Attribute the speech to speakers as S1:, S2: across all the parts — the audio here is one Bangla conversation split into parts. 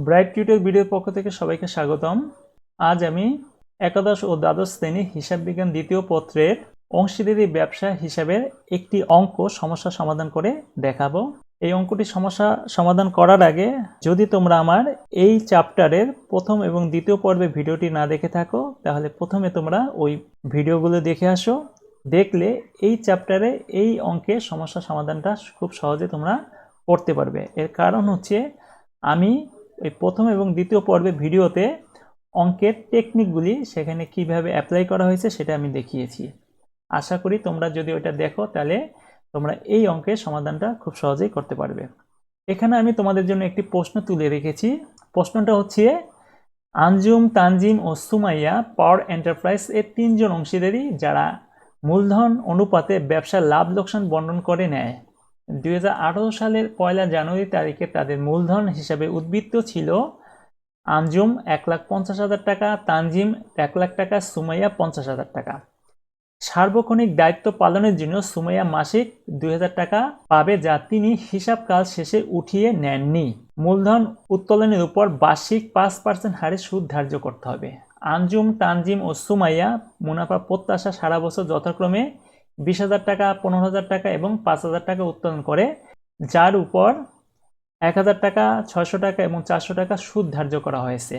S1: ব্রাইট টিউটর ভিডিওর পক্ষ থেকে সবাইকে স্বাগতম। আজ আমি একাদশ ও দ্বাদশ শ্রেণী হিসাব বিজ্ঞান দ্বিতীয় পত্রের অংশীদারি ব্যবসা হিসাবের একটি অঙ্ক সমস্যা সমাধান করে দেখাবো। এই অঙ্কটি সমস্যা সমাধান করার আগে যদি তোমরা আমার এই চ্যাপ্টারের প্রথম এবং দ্বিতীয় পর্বে ভিডিওটি না দেখে থাকো তাহলে প্রথমে তোমরা ওই ভিডিওগুলো দেখে আসো। দেখলে এই চ্যাপ্টারে এই অঙ্কের সমস্যা সমাধানটা খুব সহজে তোমরা করতে পারবে। এর কারণ হচ্ছে আমি এই প্রথম এবং দ্বিতীয় পর্বের ভিডিওতে অঙ্কের টেকনিকগুলি সেখানে কিভাবে অ্যাপ্লাই করা হয়েছে সেটা আমি দেখিয়েছি। আশা করি তোমরা যদি ওটা দেখো তাহলে তোমরা এই অঙ্কের সমাধানটা খুব সহজেই করতে পারবে। এখানে আমি তোমাদের জন্য একটি প্রশ্ন তুলে রেখেছি। প্রশ্নটা হচ্ছে আঞ্জুম, তানজিম ও সুমাইয়া পাওয়ার এন্টারপ্রাইজ এর তিনজন অংশীদারি যারা মূলধন অনুপাতে ব্যবসার লাভ লোকসান বন্টন করে নেয়। 2018 সালের 1 জানুয়ারি তারিখে তাদের মূলধন হিসাবে উদ্বৃত্ত ছিল আঞ্জুম 1,50,000 টাকা, তানজিম 1 লাখ টাকা, সুমাইয়া 50,000 টাকা। সার্বক্ষণিক দায়িত্ব পালনের জন্য সুমাইয়া মাসিক 2,000 টাকা পাবে, যা তিনি হিসাবকাল শেষে উঠিয়ে নেননি। মূলধন উত্তোলনের উপর বার্ষিক 5% হারে সুদ ধার্য করতে হবে। আঞ্জুম, তানজিম ও সুমাইয়া মুনাফা প্রত্যাশা সারা বছর যথাক্রমে 20,000 টাকা, 15,000 টাকা এবং 5,000 টাকা উত্তোলন করে, যার উপর 1,000 টাকা, 600 টাকা এবং 400 টাকা সুদ ধার্য করা হয়েছে।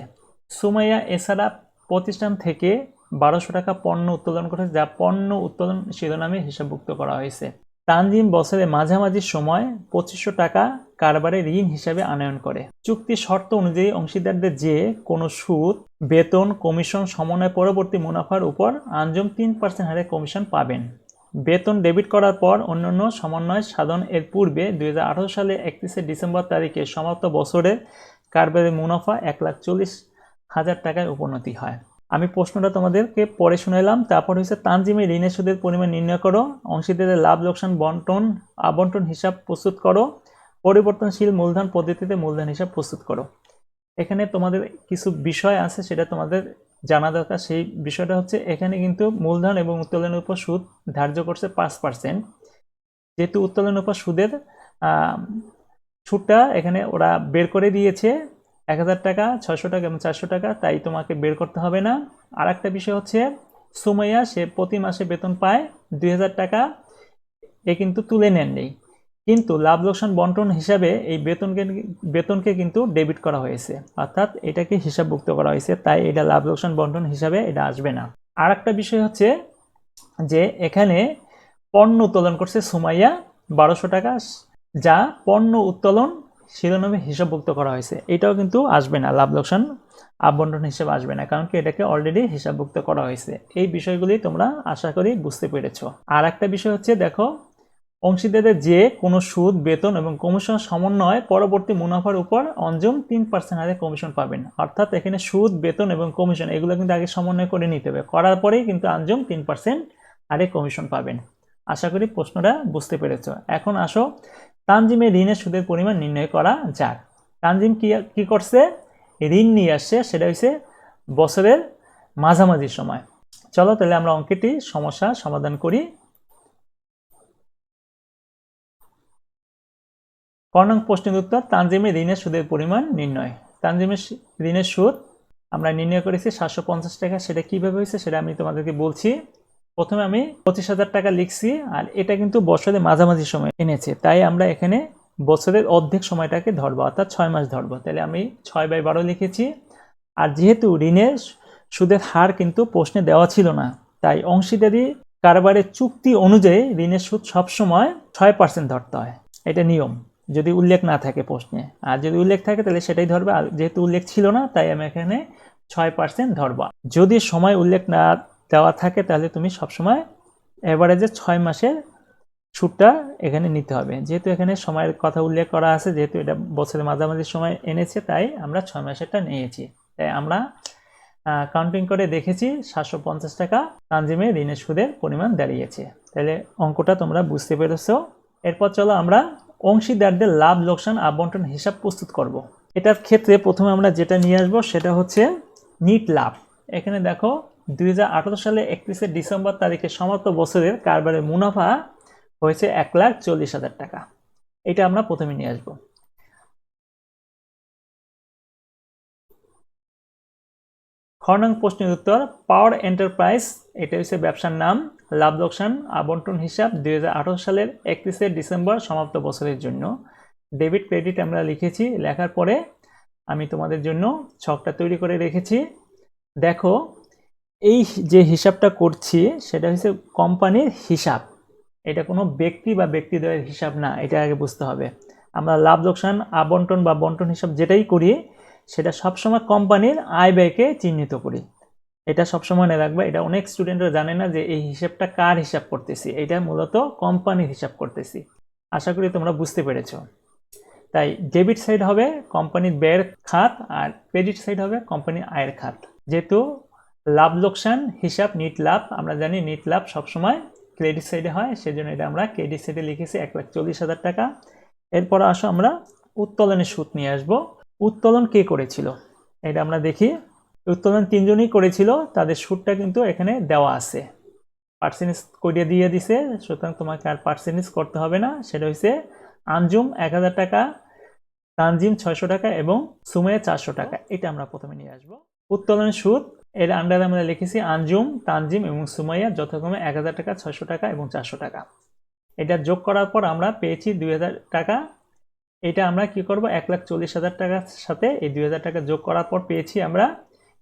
S1: সুমাইয়া এছাড়া প্রতিষ্ঠান থেকে 1200 টাকা পণ্য উত্তোলন করেছে, যা পণ্য উত্তোলন শিরোনামে হিসাবভুক্ত করা হয়েছে। তানজিম বছরের মাঝামাঝি সময় 2500 টাকা কারবারে ঋণ হিসাবে আনয়ন করে। চুক্তি শর্ত অনুযায়ী অংশীদারদের যে কোনো সুদ, বেতন, কমিশন সমন্বয় পরবর্তী মুনাফার উপর আঞ্জুম 3% হারে কমিশন পাবেন। বেতন ডেবিট করার পর অন্যান্য সমন্বয় সাধন এর পূর্বে 2018 সালে 31 ডিসেম্বর তারিখে সমাপ্ত বছরের কারবারের মুনাফা 1,40,000 টাকায় উপনীত হয়। আমি প্রশ্নটা তোমাদেরকে পড়ে শুনাইলাম। তারপর হচ্ছে তানজিমের ঋণের সুদের পরিমাণ নির্ণয় করো, অংশীদারের লাভ লোকসান আবন্টন হিসাব প্রস্তুত করো, পরিবর্তনশীল মূলধন পদ্ধতিতে মূলধন হিসাব প্রস্তুত করো। এখানে তোমাদের কিছু বিষয় আছে সেটা তোমাদের জানা দরকার। সেই বিষয়টা হচ্ছে এখানে কিন্তু মূলধন এবং উত্তোলনের উপর সুদ ধার্য করছে 5%। যেহেতু উত্তোলনের উপর সুদের সুদটা এখানে ওরা বের করে দিয়েছে 1,000 টাকা, 600 টাকা এবং 400 টাকা, তাই তোমাকে বের করতে হবে না। আর একটা বিষয় হচ্ছে সুমাইয়া সে প্রতি মাসে বেতন পায় 2,000 টাকা, এ কিন্তু তুলে নেননি, কিন্তু লাভ লোকসান বন্টন হিসাবে এই বেতনকে কিন্তু ডেবিট করা হয়েছে, অর্থাৎ এটাকে হিসাবভুক্ত করা হয়েছে, তাই এটা লাভ লোকসান বন্টন হিসাবে এটা আসবে না। আর একটা বিষয় হচ্ছে যে এখানে পণ্য উত্তোলন করছে সুমাইয়া 1200 টাকা, যা পণ্য উত্তোলন শিরোনামে হিসাবভুক্ত করা হয়েছে, এটাও কিন্তু আসবে না, লাভ লোকসান আবন্টন হিসেবে আসবে না, কারণ কি এটাকে অলরেডি হিসাবভুক্ত করা হয়েছে। এই বিষয়গুলি তোমরা আশা করি বুঝতে পেরেছো। আর একটা বিষয় হচ্ছে দেখো, অংশীদারদের যে কোনো সুদ, বেতন এবং কমিশন সমন্বয় পরবর্তী মুনাফার উপর অঞ্জুম 3% হারে কমিশন পাবেন। অর্থাৎ এখানে সুদ, বেতন এবং কমিশন এগুলো কিন্তু আগে সমন্বয় করে নিতে হবে, করার পরেই কিন্তু আঞ্জুম 3% হারে কমিশন পাবেন। আশা করি প্রশ্নটা বুঝতে পেরেছো। এখন আসো তানজিমের ঋণের সুদের পরিমাণ নির্ণয় করা যাক। তানজিম কি করছে? ঋণ নিয়ে আসছে, সেটা হচ্ছে বছরের মাঝামাঝি সময়। চলো তাহলে আমরা অঙ্কটি সমস্যা সমাধান করি। কর্ণং প্রশ্নের উত্তর, তানজিমের ঋণের সুদের পরিমাণ নির্ণয়। তানজিমের ঋণের সুদ আমরা নির্ণয় করেছি 750 টাকা। সেটা কিভাবে হয়েছে সেটা আমি তোমাদেরকে বলছি। প্রথমে আমি 25,000 টাকা লিখছি, আর এটা কিন্তু বছরের মাঝামাঝি সময় এনেছে, তাই আমরা এখানে বছরের অর্ধেক সময়টাকে ধরবো, অর্থাৎ 6 মাস ধরবো। তাহলে আমি 6/12 লিখেছি। আর যেহেতু ঋণের সুদের হার কিন্তু প্রশ্নে দেওয়া ছিল না, তাই অংশীদারি কারবারের চুক্তি অনুযায়ী ঋণের সুদ সবসময় 6% ধরতে হয়, এটা নিয়ম, যদি উল্লেখ না থাকে প্রশ্নে। আর যদি উল্লেখ থাকে তাহলে সেটাই ধরবে, আর যেহেতু উল্লেখ ছিল না তাই আমি এখানে 6% ধরবো। যদি সময় উল্লেখ না দেওয়া থাকে তাহলে তুমি সবসময় এভারেজে 6 মাসের সুদটা এখানে নিতে হবে। যেহেতু এখানে সময়ের কথা উল্লেখ করা আছে, যেহেতু এটা বছরের মাঝামাঝি সময় এনেছে, তাই আমরা 6 মাসেরটা নিয়েছি। তাই আমরা কাউন্টিং করে দেখেছি 750 টাকা তানজিমের ঋণের সুদের পরিমাণ দাঁড়িয়েছে। তাহলে অঙ্কটা তোমরা বুঝতে পেরেছো। এরপর চলো আমরা অংশীদারদের লাভ লোকসান আবন্টন হিসাব প্রস্তুত করব। এটার ক্ষেত্রে প্রথমে আমরা যেটা নিয়ে আসবো সেটা হচ্ছে নিট লাভ। এখানে দেখো 2018 সালে 31 ডিসেম্বর তারিখে সমাপ্ত বছরের কারবারের মুনাফা হয়েছে 1,40,000 টাকা। এটা আমরা প্রথমে নিয়ে আসবো। নং প্রশ্নের উত্তর পাওয়ার এন্টারপ্রাইজ এটা হচ্ছে ব্যবসার নাম, লাভ লোকসান আবন্টন হিসাব 2018 সালের 31শে ডিসেম্বর সমাপ্ত বছরের জন্য। ডেবিট ক্রেডিট আমরা লিখেছি, লেখার পরে আমি তোমাদের জন্য ছকটা তৈরি করে রেখেছি। দেখো এই যে হিসাবটা করছি সেটা হচ্ছে কোম্পানির হিসাব, এটা কোনো ব্যক্তি বা ব্যক্তিদ্বয়ের হিসাব না, এটা আগে বুঝতে হবে। আমরা লাভ লোকসান আবন্টন বা বন্টন হিসাব যেটাই করি সেটা সবসময় কোম্পানির আয় ব্যয়কে চিহ্নিত করি, এটা সবসময় মনে রাখবে। এটা অনেক স্টুডেন্টরা জানে না যে এই হিসাবটা কার হিসাব করতেছি, এটা মূলত কোম্পানির হিসাব করতেছি। আশা করি তোমরা বুঝতে পেরেছো। তাই ডেবিট সাইড হবে কোম্পানির ব্যয়ের খাত আর ক্রেডিট সাইড হবে কোম্পানির আয়ের খাত। যেহেতু লাভ লোকসান হিসাব নিট লাভ, আমরা জানি নিট লাভ সবসময় ক্রেডিট সাইডে হয়, সেজন্য এটা আমরা ক্রেডিট সাইডে লিখেছি 1,40,000 টাকা। এরপর আসো আমরা উত্তোলনের সুদ নিয়ে আসবো। উত্তোলন কে করেছিল এটা আমরা দেখি। উত্তোলন তিনজনই করেছিল, তাদের সুদটা কিন্তু এখানে দেওয়া আছে, পার্সেন্টেজ করে দিয়ে দিছে, সুতরাং তোমাকে আর পার্সেন্টেজ করতে হবে না। সেটা হচ্ছে আঞ্জুম 1000 টাকা, তানজিম 600 টাকা এবং সুমাইয়া 400 টাকা। এটা আমরা প্রথমে নিয়ে আসবো। উত্তোলনের সুদ এর আন্ডারে আমরা লিখেছি আঞ্জুম, তানজিম এবং সুমাইয়া যথাক্রমে 1000 টাকা, 600 টাকা এবং 400 টাকা। এটা যোগ করার পর আমরা পেয়েছি 2000 টাকা। এটা আমরা কি করব, 1,40,000 টাকার সাথে এই 2000 টাকা যোগ করার পর পেয়েছি আমরা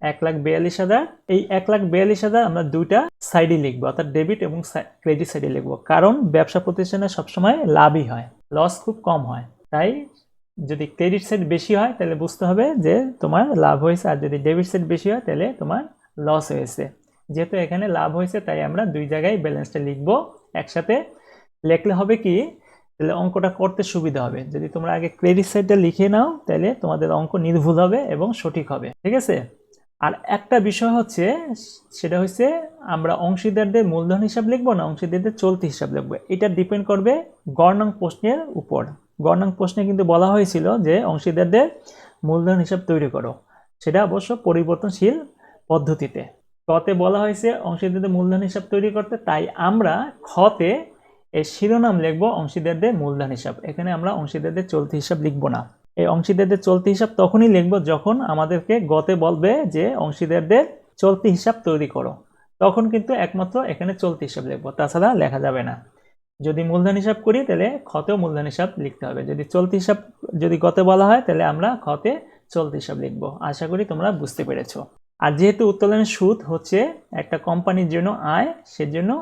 S1: 1,42,000। এই 1,42,000 আমরা দুইটা সাইডে লিখবো, অর্থাৎ ডেবিট এবং ক্রেডিট সাইডে লিখবো, কারণ ব্যবসা প্রতিষ্ঠানে সবসময় লাভই হয়, লস খুব কম হয়। তাই যদি ক্রেডিট সাইড বেশি হয় তাহলে বুঝতে হবে যে তোমার লাভ হয়েছে, আর যদি ডেবিট সাইড বেশি হয় তাহলে তোমার লস হয়েছে। যেহেতু এখানে লাভ হয়েছে তাই আমরা দুই জায়গায় ব্যালেন্সটা লিখবো একসাথে। লিখলে হবে কি, তাহলে অঙ্কটা করতে সুবিধা হবে। যদি তোমরা আগে ক্রেডিট সাইডটা লিখে নাও তাহলে তোমাদের অঙ্ক নির্ভুল হবে এবং সঠিক হবে, ঠিক আছে। আর একটা বিষয় হচ্ছে, সেটা হচ্ছে আমরা অংশীদারদের মূলধন হিসাব লিখবো না অংশীদারদের চলতি হিসাব লিখবো, এটা ডিপেন্ড করবে গণনাঙ্ক প্রশ্নের উপর। গণনাঙ্ক প্রশ্নে কিন্তু বলা হয়েছিল যে অংশীদারদের মূলধন হিসাব তৈরি করো, সেটা অবশ্য পরিবর্তনশীল পদ্ধতিতে। কতে বলা হয়েছে অংশীদারদের মূলধন হিসাব তৈরি করতে, তাই আমরা খতে এই শিরোনাম লিখবো অংশীদারদের মূলধন হিসাব। এখানে আমরা অংশীদারদের চলতি হিসাব লিখবো না। এই অংশীদারদের চলতি হিসাব তখনই লিখবো যখন আমাদেরকে গতে বলবে যে অংশীদারদের চলতি হিসাব তৈরি করো, তখন কিন্তু একমাত্র এখানে চলতি হিসাব লিখবো, তাছাড়া লেখা যাবে না। যদি মূলধন হিসাব করি তাহলে খতেও মূলধন হিসাব লিখতে হবে, যদি চলতি হিসাব যদি গতে বলা হয় তাহলে আমরা খতে চলতি হিসাব লিখবো। আশা করি তোমরা বুঝতে পেরেছো। আর যেহেতু উত্তোলনের সুদ হচ্ছে একটা কোম্পানির জন্য আয়, সেজন্য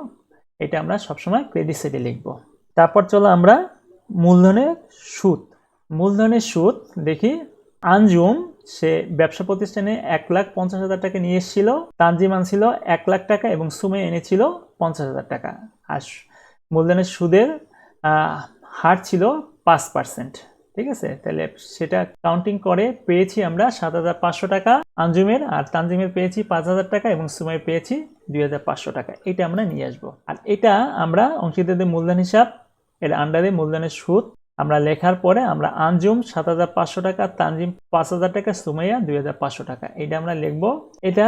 S1: এটা আমরা সবসময় ক্রেডিট সাইডে লিখবো। তারপর চলো আমরা মূলধনের সুদ। মূলধনের সুদ দেখি। আঞ্জুম সে ব্যবসা প্রতিষ্ঠানে 1,50,000 টাকা নিয়ে এসেছিল, তানজিম আনছিল 1 লাখ টাকা এবং সুমে এনেছিল 50,000 টাকা। আর মূলধনের সুদের হার ছিল 5%, ঠিক আছে। তাহলে সেটা কাউন্টিং করে পেয়েছি আমরা 7,500 টাকা আঞ্জুমের, আর তানজিমের পেয়েছি 5,000 টাকা এবং সুমাইয়ের পেয়েছি 2,500 টাকা। এটা আমরা নিয়ে আসবো। আর এটা আমরা অংশীদারদের মূলধন হিসাব এর আন্ডারে মূলধনের সুদ আমরা লেখার পরে আমরা আঞ্জুম 7,500 টাকা, তানজিম 5,000 টাকা, সুমাইয়া 2,500 টাকা, এটা আমরা লিখবো। এটা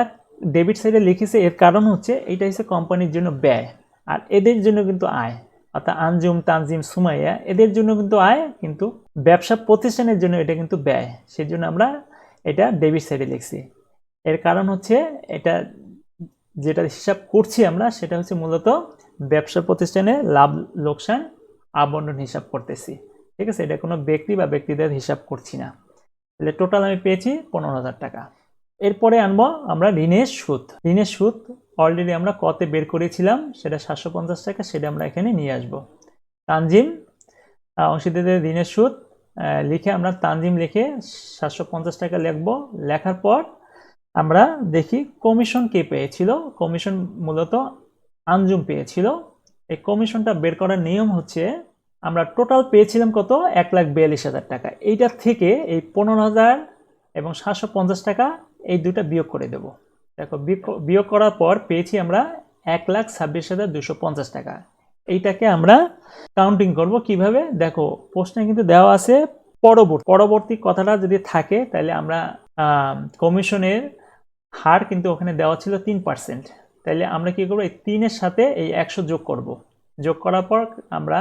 S1: ডেবিট সাইডে লিখেছে, এর কারণ হচ্ছে এটা হচ্ছে কোম্পানির জন্য ব্যয় আর এদের জন্য কিন্তু আয়, অর্থাৎ আঞ্জুম, তানজিম, সুমাইয়া এদের জন্য কিন্তু আয়, কিন্তু ব্যবসা প্রতিষ্ঠানের জন্য এটা কিন্তু ব্যয়, সেজন্য আমরা এটা ডেবিট সাইডে লিখছি। এর কারণ হচ্ছে এটা যেটা হিসাব করছি আমরা সেটা হচ্ছে মূলত ব্যবসা প্রতিষ্ঠানে লাভ লোকসান আবন্টন হিসাব করতেছি, ঠিক আছে। এটা কোনো ব্যক্তি বা ব্যক্তিদের হিসাব করছি না। তাহলে টোটাল আমি পেয়েছি 15,000 টাকা। এরপরে আনবো আমরা ঋণের সুদ। ঋণের সুদ অলরেডি আমরা কতে বের করেছিলাম, সেটা 750 টাকা, সেটা আমরা এখানে নিয়ে আসব। তানজিম অংশীদারদের ঋণের সুদ লিখে আমরা তানজিম লিখে 750 টাকা লিখবো। লেখার পর আমরা দেখি কমিশন কে পেয়েছিল। কমিশন মূলত আঞ্জুম পেয়েছিল। এই কমিশনটা বের করার নিয়ম হচ্ছে, আমরা টোটাল পেয়েছিলাম কত, 1,42,000 টাকা। এইটার থেকে এই 15,000 এবং 750 টাকা এই দুটা বিয়োগ করে দেব। দেখো বিয়োগ করার পর পেয়েছি আমরা 1,26,250 টাকা। এইটাকে আমরা কাউন্টিং করব কিভাবে, দেখো প্রশ্নে কিন্তু দেওয়া আছে পরবর্তী কথাটা যদি থাকে তাহলে আমরা কমিশনের হার কিন্তু ওখানে দেওয়া ছিল 3%, তাহলে আমরা কি করব, এই 3-এর সাথে এই 100 যোগ করব। যোগ করার পর আমরা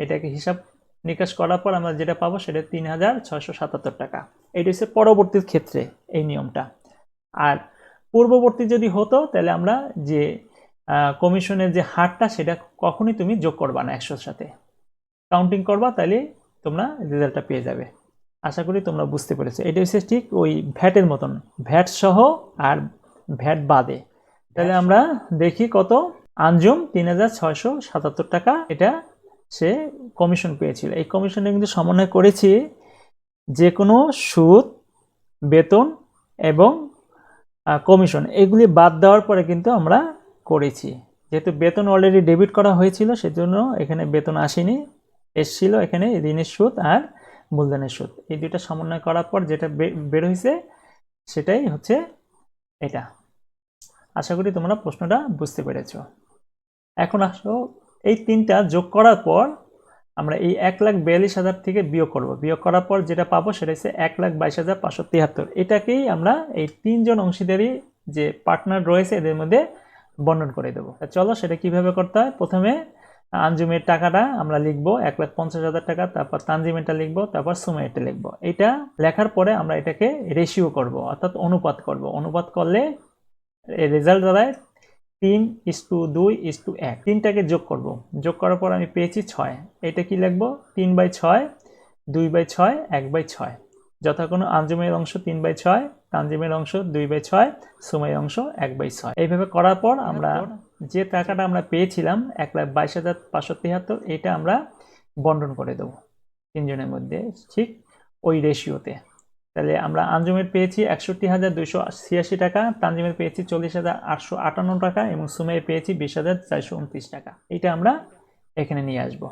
S1: এটাকে হিসাব নিকাশ করার পর আমরা যেটা পাবো সেটা 3,677 টাকা। এটা হচ্ছে পরবর্তীর ক্ষেত্রে এই নিয়মটা। আর পূর্ববর্তী যদি হতো তাহলে আমরা যে কমিশনের যে হারটা সেটা কখনোই তুমি যোগ করবা না 100-র সাথে, কাউন্টিং করবা, তাহলে তোমরা রেজাল্টটা পেয়ে যাবে। আশা করি তোমরা বুঝতে পেরেছো। এটা হচ্ছে ঠিক ওই ভ্যাটের মতন, ভ্যাট সহ আর ভ্যাট বাদে। তাহলে আমরা দেখি কত। আঞ্জুম 3677 টাকা এটা সে কমিশন পেয়েছিল। এই কমিশনে কিন্তু সমন্বয় করেছি যে কোনো সুদ, বেতন এবং কমিশন এগুলি বাদ দেওয়ার পরে কিন্তু আমরা করেছি। যেহেতু বেতন অলরেডি ডেবিট করা হয়েছিল সেজন্য এখানে বেতন আসেনি, এসছিল এখানে ঋণের সুদ আর মূলধনের সুদ। এই দুইটা সমন্বয় করার পর যেটা বের হয়েছে সেটাই হচ্ছে এটা। আশা করি তোমরা প্রশ্নটা বুঝতে পেরেছ। এখন আসো এই তিনটা যোগ করার পর আমরা এই 1,42,000 থেকে বিয়োগ করব। বিয়োগ করার পর যেটা পাবো সেটা হচ্ছে 1,22,573। এটাকেই আমরা এই তিনজন অংশীদারি যে পার্টনার রয়েছে এদের মধ্যে বন্টন করে দেবো। চলো সেটা কিভাবে করতে হয়। প্রথমে আঞ্জুমের টাকাটা আমরা লিখবো 1,50,000 টাকা, তারপর তানজিমেরটা লিখবো, তারপর সুমাইয়েরটা লিখবো। এটা লেখার পরে আমরা এটাকে রেশিও করব, অর্থাৎ অনুপাত করব। অনুপাত করলে রেজাল্ট দাঁড়ায় 3:2:1। তিনটাকে যোগ করব। যোগ করার পর আমি পেয়েছি 6। এটা কি লিখবো? 3/6, 2/6, 1/6। যথাক্রমে আঞ্জুমের অংশ 3/6, তানজিমের অংশ 2/6, সুমাইয়ের অংশ 1/6। এইভাবে করার পর আমরা যে টাকাটা আমরা পেয়েছিলাম 1,22,573, এটা আমরা বন্টন করে দেবো তিনজনের মধ্যে, ঠিক ওই রেশিওতে। তাহলে আমরা আঞ্জুমের পেয়েছি 61,286 টাকা, তানজিমের পেয়েছি 40,858 টাকা এবং সুমাইয়ের পেয়েছি 20,429 টাকা। এটা আমরা এখানে নিয়ে আসব।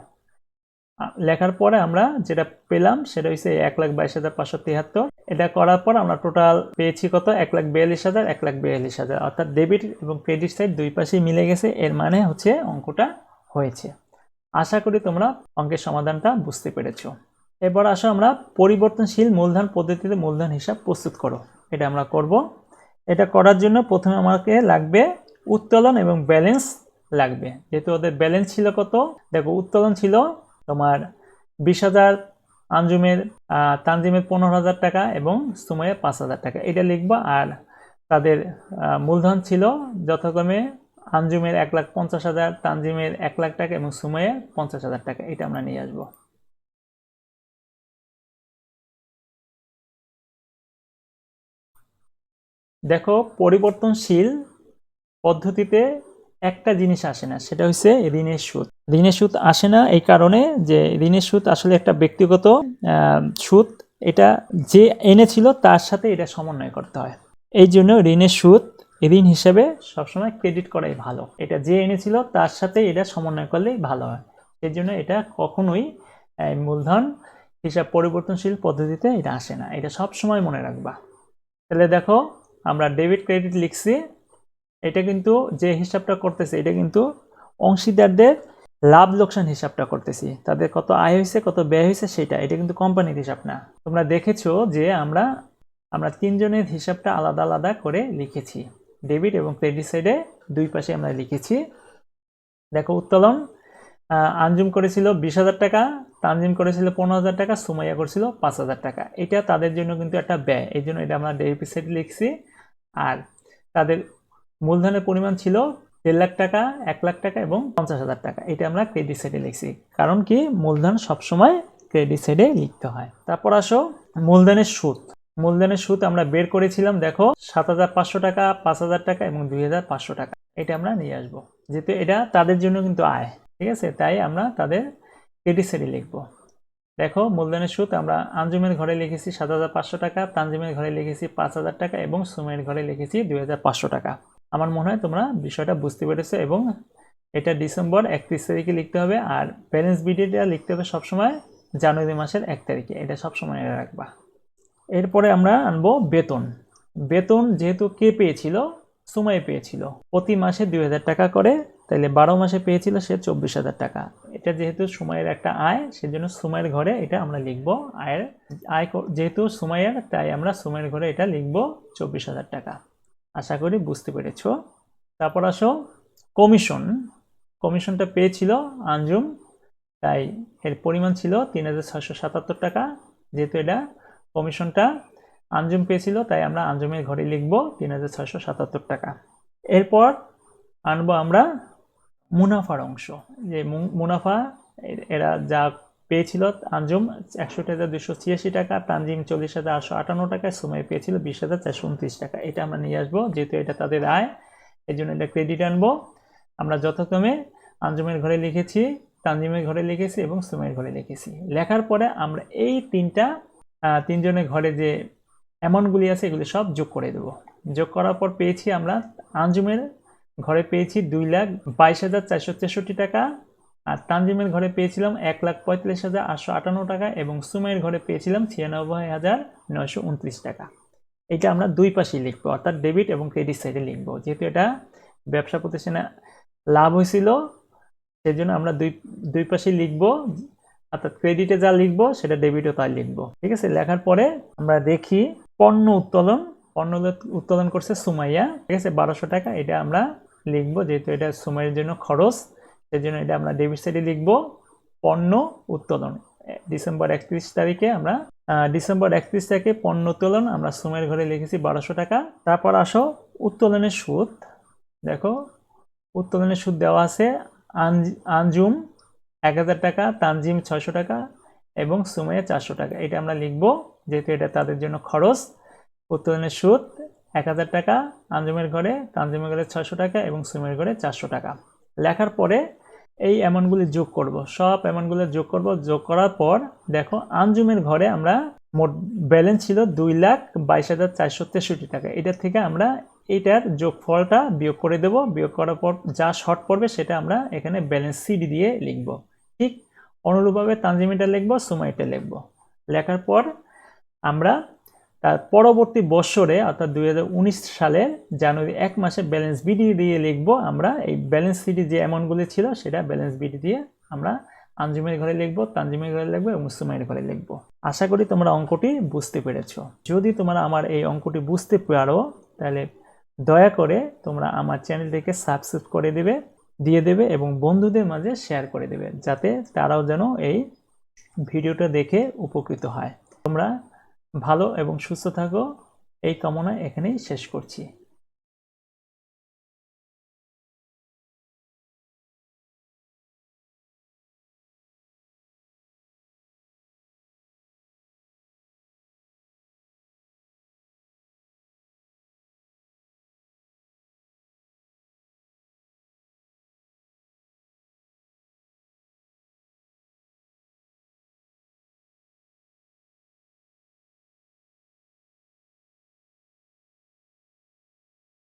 S1: লেখার পরে আমরা যেটা পেলাম সেটা হচ্ছে 1,22,573। এটা করার পর আমরা টোটাল পেয়েছি কত? 1,42,000, 1,42,000, অর্থাৎ ডেবিট এবং ক্রেডিট সাইড দুই পাশেই মিলে গেছে। এর মানে হচ্ছে অঙ্কটা হয়েছে। আশা করি তোমরা অঙ্কের সমাধানটা বুঝতে পেরেছো। এবার আসো আমরা পরিবর্তনশীল মূলধন পদ্ধতিতে মূলধন হিসাব প্রস্তুত করো। এটা আমরা করব। এটা করার জন্য প্রথমে আমাকে লাগবে উত্তোলন এবং ব্যালেন্স লাগবে। যেহেতু ওদের ব্যালেন্স ছিল কত, দেখো উত্তোলন ছিল তোমার 20,000, আঞ্জুমের তানজিমের 15,000 টাকা এবং সুমাইয়ের 5,000 টাকা, এটা লিখবো। আর তাদের মূলধন ছিল যথাক্রমে আঞ্জুমের 1,50,000, তানজিমের 1 লাখ টাকা এবং সুমাইয়ের 50,000 টাকা, এটা আমরা নিয়ে আসবো। দেখো পরিবর্তনশীল পদ্ধতিতে একটা জিনিস আসে না, সেটা হচ্ছে ঋণের সুদ। ঋণের সুদ আসে না এই কারণে যে ঋণের সুদ আসলে একটা ব্যক্তিগত সুদ। এটা যে এনেছিল তার সাথে এটা সমন্বয় করতে হয়। এই জন্য ঋণের সুদ ঋণ হিসেবে সবসময় ক্রেডিট করাই ভালো। এটা যে এনেছিল তার সাথে এটা সমন্বয় করলেই ভালো হয়। এই জন্য এটা কখনোই মূলধন হিসাব পরিবর্তনশীল পদ্ধতিতে এটা আসে না, এটা সবসময় মনে রাখবা। তাহলে দেখো আমরা ডেবিট ক্রেডিট লিখছি। এটা কিন্তু যে হিসাবটা করতেছি এটা কিন্তু অংশীদারদের লাভ লোকসান হিসাবটা করতেছি, তাদের কত আয় হয়েছে কত ব্যয় হয়েছে সেটা। এটা কিন্তু কোম্পানির হিসাব না। তোমরা দেখেছো যে আমরা তিনজনের হিসাবটা আলাদা আলাদা করে লিখেছি। ডেবিট এবং ক্রেডিট সাইডে দুই পাশে আমরা লিখেছি। দেখো উত্তোলন আঞ্জুম করেছিল 20,000 টাকা, তানজিম করেছিল 15,000 টাকা, সুমাইয়া করেছিল 5,000 টাকা। এটা তাদের জন্য কিন্তু একটা ব্যয়, এই জন্য এটা আমরা ডেবিট সাইডে লিখছি। আর তাদের মূলধনের পরিমাণ ছিল 1.5 লাখ টাকা, 1 লাখ টাকা এবং 50,000 টাকা, এটা আমরা ক্রেডিট সাইডে লিখছি। কারণ কি মূলধন সবসময় ক্রেডিট সাইডে লিখতে হয়। তারপর আসো মূলধনের সুদ। মূলধনের সুদ আমরা বের করেছিলাম, দেখো 7,500 টাকা, 5,000 টাকা এবং 2,500 টাকা, এটা আমরা নিয়ে আসবো। যেহেতু এটা তাদের জন্য কিন্তু আয়, ঠিক আছে, তাই আমরা তাদের ক্রেডিট সাইডে লিখবো। দেখো মূলধনের সুদ আমরা আঞ্জুমের ঘরে লিখেছি 7,500 টাকা, তানজিমের ঘরে লিখেছি 5,000 টাকা এবং সুমাইয়ের ঘরে লিখেছি 2,500 টাকা। আমার মনে হয় তোমরা বিষয়টা বুঝতে পেরেছো। এবং এটা ডিসেম্বর 31 তারিখে লিখতে হবে। আর ব্যালেন্স বিডিটা লিখতে হবে সবসময় জানুয়ারি মাসের 1 তারিখে, এটা সবসময় রাখবা। এরপরে আমরা আনবো বেতন। বেতন যেহেতু কে পেয়েছিল? সুমাই পেয়েছিল। প্রতি মাসে 2,000 টাকা করে, তাহলে 12 মাসে পেয়েছিল সে 24,000 টাকা। এটা যেহেতু সুমাইয়ের একটা আয়, সেজন্য সুমাইয়ের ঘরে এটা আমরা লিখবো। আয় যেহেতু সুমাইয়ের, তাই আমরা সুমাইয়ের ঘরে এটা লিখবো 24,000 টাকা। আশা করি বুঝতে পেরেছো। তারপর আসো কমিশন। কমিশনটা পেয়েছিল আঞ্জুম, তাই এর পরিমাণ ছিল 3,677 টাকা। যেহেতু এটা কমিশনটা আঞ্জুম পেয়েছিল, তাই আমরা আঞ্জুমের ঘরে লিখব ৩,৬৭৭ টাকা। এরপর আনবো আমরা মুনাফার অংশ। যে মুনাফা এরা যা পেয়েছিল, আঞ্জুম ৬১,২৮৬ টাকা, তানজিম ৪০,৮৫৮ টাকা, সুমাই পেয়েছিল ২০,৪২৯ টাকা। এটা আমরা নিয়ে আসবো, যেহেতু এটা তাদের আয়, এই জন্য এটা ক্রেডিট আনবো। আমরা যথাক্রমে আঞ্জুমের ঘরে লিখেছি, তানজিমের ঘরে লিখেছি এবং সুমাইয়ের ঘরে লিখেছি। লেখার পরে আমরা এই তিনজনের ঘরে যে অ্যামাউন্টগুলি আছে এগুলি সব যোগ করে দেব। যোগ করার পর পেয়েছি আমরা আঞ্জুমের ঘরে পেয়েছি ২,২২,৪৬৩ টাকা, আর তানজিমের ঘরে পেয়েছিলাম ১,৪৫,৮৫৮ টাকা এবং সুমাইয়ের ঘরে পেয়েছিলাম ৯৬,৯২৯ টাকা। এটা আমরা দুই পাশেই লিখবো, অর্থাৎ ডেবিট এবং ক্রেডিট সাইডে লিখবো। যেহেতু এটা ব্যবসা প্রতিষ্ঠানে লাভ হয়েছিল, সেই জন্য আমরা দুই পাশেই লিখবো, অর্থাৎ ক্রেডিটে যা লিখবো সেটা ডেবিটও তাই লিখবো। ঠিক আছে, লেখার পরে আমরা দেখি পণ্য উত্তোলন করছে সুমাইয়া, ঠিক আছে, ১২০০ টাকা। এটা আমরা লিখবো, যেহেতু এটা সুমাইয়ের জন্য খরচ, সেই জন্য এটা আমরা ডেবিট সাইডে লিখবো। পণ্য উত্তোলন ডিসেম্বর ৩১ তারিখে আমরা পণ্য উত্তোলন আমরা সুমাইয়ের ঘরে লিখেছি ১২০০ টাকা। তারপর আসো উত্তোলনের সুদ। দেখো উত্তোলনের সুদ দেওয়া আছে, আঞ্জুম ১,০০০ টাকা, তানজিম ৬০০ টাকা এবং সুমাইয়া ৪০০ টাকা। এটা আমরা লিখবো, যেহেতু এটা তাদের জন্য খরচ। উত্তোলনের সুদ ১,০০০ টাকা আঞ্জুমের ঘরে, তানজিমের ঘরে ৬০০ টাকা এবং সুমাইয়ের ঘরে ৪০০ টাকা। লেখার পরে এই অ্যামাউন্টগুলি যোগ করব, সব অ্যামাউন্টগুলো যোগ করব। যোগ করার পর দেখো আঞ্জুমের ঘরে আমরা মোট ব্যালেন্স ছিল ২,২২,৪৬৩ টাকা। এটা থেকে আমরা এইটার যোগফলটা বিয়োগ করে দেব। বিয়োগ করার পর যা শর্ট পড়বে সেটা আমরা এখানে ব্যালেন্স শিট দিয়ে লিখব। ঠিক অনুরূপভাবে তানজিমিটা লিখব, সুমাইটা লিখব। লেখার পর আমরা তার পরবর্তী বছরে অর্থাৎ ২০১৯ সালের জানুয়ারি ১ মাসে ব্যালেন্স বিডি দিয়ে লিখব। আমরা এই ব্যালেন্স শিটে যে অ্যামাউন্টগুলি ছিল সেটা ব্যালেন্স বিডি দিয়ে আমরা আঞ্জুমের ঘরে লিখব, তানজিমের ঘরে লিখব এবং সুমাইয়ের ঘরে লিখব। আশা করি তোমরা অঙ্কটি বুঝতে পেরেছো। যদি তোমরা আমার এই অঙ্কটি বুঝতে পারো তাহলে দয়া করে তোমরা আমার চ্যানেলটিকে সাবস্ক্রাইব করে দিয়ে দেবে এবং বন্ধুদের মাঝে শেয়ার করে দেবে, যাতে তারাও যেন এই ভিডিওটা দেখে উপকৃত হয়। তোমরা ভালো এবং সুস্থ থাকো, এই কামনা এখানেই শেষ করছি।